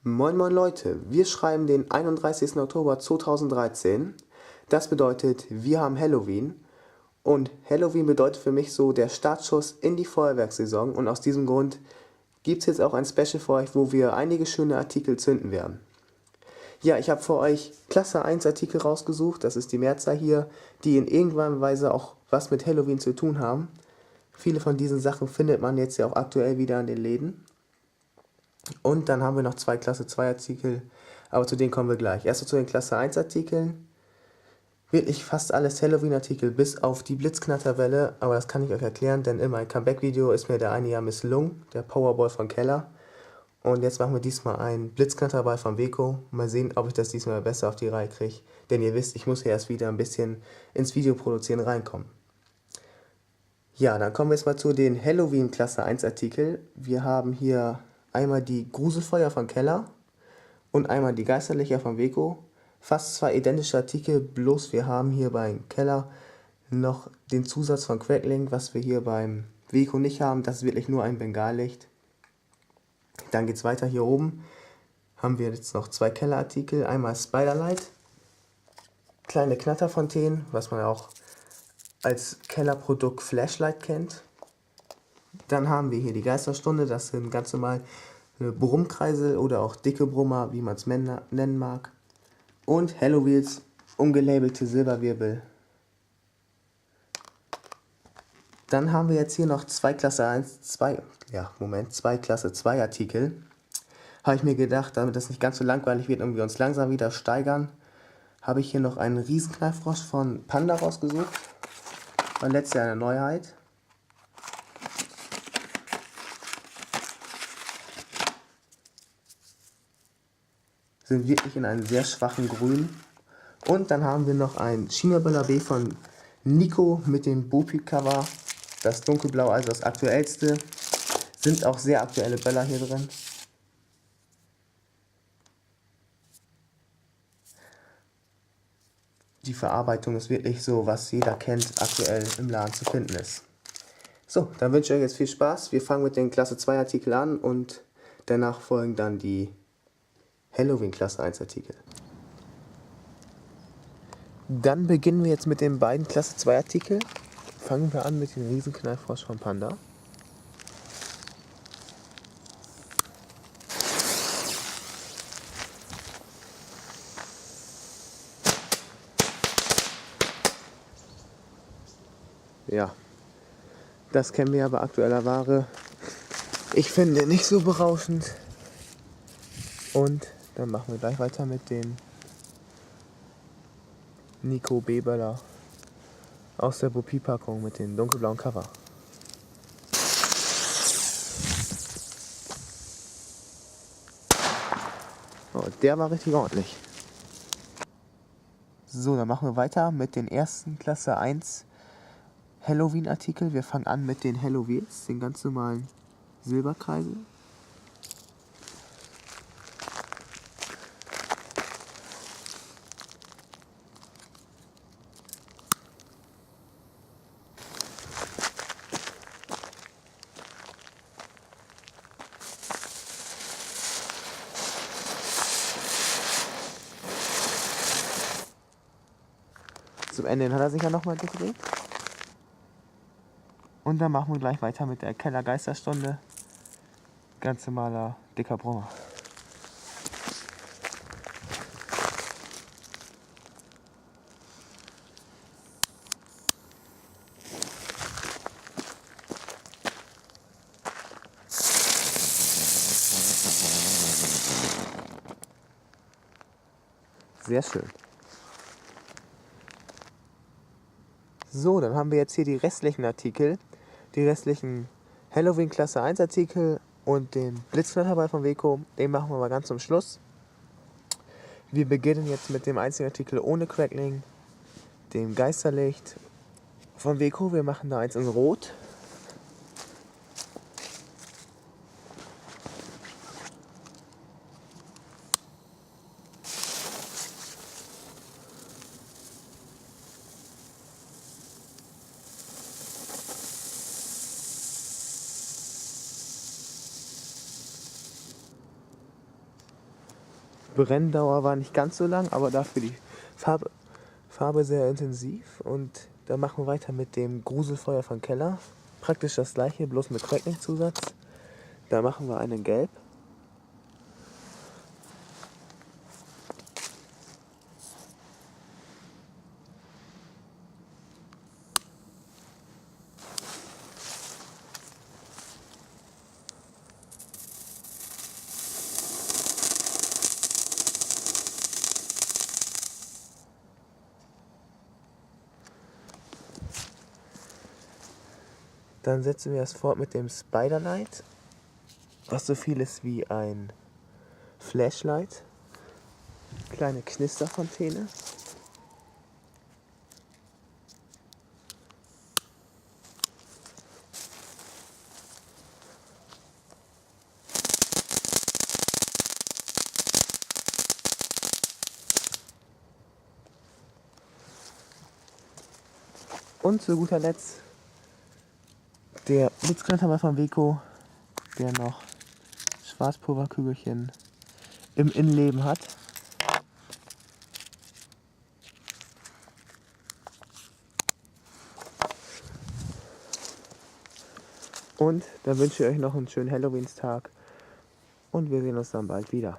Moin moin Leute, wir schreiben den 31. Oktober 2013. Das bedeutet, wir haben Halloween. Und Halloween bedeutet für mich so der Startschuss in die Feuerwerkssaison. Und aus diesem Grund gibt es jetzt auch ein Special für euch, wo wir einige schöne Artikel zünden werden. Ja, ich habe für euch Klasse 1 Artikel rausgesucht, das ist die Mehrzahl hier, die in irgendeiner Weise auch was mit Halloween zu tun haben. Viele von diesen Sachen findet man jetzt ja auch aktuell wieder in den Läden. Und dann haben wir noch zwei Klasse 2 Artikel, aber zu denen kommen wir gleich. Erst zu den Klasse 1 Artikeln. Wirklich fast alles Halloween-Artikel, bis auf die Blitzknatterwelle, aber das kann ich euch erklären, denn in meinem Comeback-Video ist mir der eine ja misslungen, der Powerball von Keller. Und jetzt machen wir diesmal einen Blitzknatterball von Weco. Mal sehen, ob ich das diesmal besser auf die Reihe kriege. Denn ihr wisst, ich muss ja erst wieder ein bisschen ins Videoproduzieren reinkommen. Ja, dann kommen wir jetzt mal zu den Halloween Klasse 1 Artikel. Wir haben hier einmal die Gruselfeuer von Keller und einmal die Geisterlicher von Weco. Fast zwei identische Artikel, bloß wir haben hier beim Keller noch den Zusatz von Crackling, was wir hier beim Weco nicht haben. Das ist wirklich nur ein Bengallicht. Dann geht es weiter hier oben. Haben wir jetzt noch zwei Kellerartikel. Einmal Spiderlight, kleine Knatterfontänen, was man auch als Kellerprodukt Flashlight kennt. Dann haben wir hier die Geisterstunde, das sind ganz normal Brummkreisel oder auch dicke Brummer, wie man es nennen mag. Und Hallowheels, umgelabelte Silberwirbel. Dann haben wir jetzt hier noch zwei Klasse 2 Artikel. Habe ich mir gedacht, damit das nicht ganz so langweilig wird und wir uns langsam wieder steigern, habe ich hier noch einen Riesenknallfrosch von Panda rausgesucht. War letztes Jahr eine Neuheit. Sind wirklich in einem sehr schwachen Grün. Und dann haben wir noch ein China-Böller B von Nico mit dem Bopi-Cover. Das dunkelblau, also das aktuellste. Sind auch sehr aktuelle Böller hier drin. Die Verarbeitung ist wirklich so, was jeder kennt, aktuell im Laden zu finden ist. So, dann wünsche ich euch jetzt viel Spaß. Wir fangen mit den Klasse 2 Artikel an und danach folgen dann die Halloween Klasse 1 Artikel. Dann beginnen wir jetzt mit den beiden Klasse 2 Artikel. Fangen wir an mit dem Riesenknallfrosch von Panda. Ja, das kennen wir ja bei aktueller Ware. Ich finde nicht so berauschend. Und dann machen wir gleich weiter mit dem Nico B-Böller aus der Bopi-Packung mit dem dunkelblauen Cover. Oh, der war richtig ordentlich. So, dann machen wir weiter mit den ersten Klasse 1 Halloween-Artikel. Wir fangen an mit den Halloweens, den ganz normalen Silberkreisel. Zum Ende hat er sich ja nochmal gedreht. Und dann machen wir gleich weiter mit der Keller Geisterstunde. Ganz normaler dicker Brummer. Sehr schön. So, dann haben wir jetzt hier die restlichen Artikel. Die restlichen Halloween Klasse 1 Artikel und den Blitzknatterball von Weco. Den machen wir mal ganz zum Schluss. Wir beginnen jetzt mit dem einzigen Artikel ohne Crackling, dem Geisterlicht von Weco. Wir machen da eins in Rot. Brenndauer war nicht ganz so lang, aber dafür die Farbe sehr intensiv. Und dann machen wir weiter mit dem Gruselfeuer von Keller. Praktisch das gleiche, bloß mit Crackling-Zusatz. Da machen wir einen Gelb. Dann setzen wir es fort mit dem Spiderlight, was so viel ist wie ein Flashlight. Kleine Knisterfontäne. Und zu guter Letzt der Blitzknattermal von Weco, der noch Schwarzpulverkügelchen im Innenleben hat. Und dann wünsche ich euch noch einen schönen Halloweenstag und wir sehen uns dann bald wieder.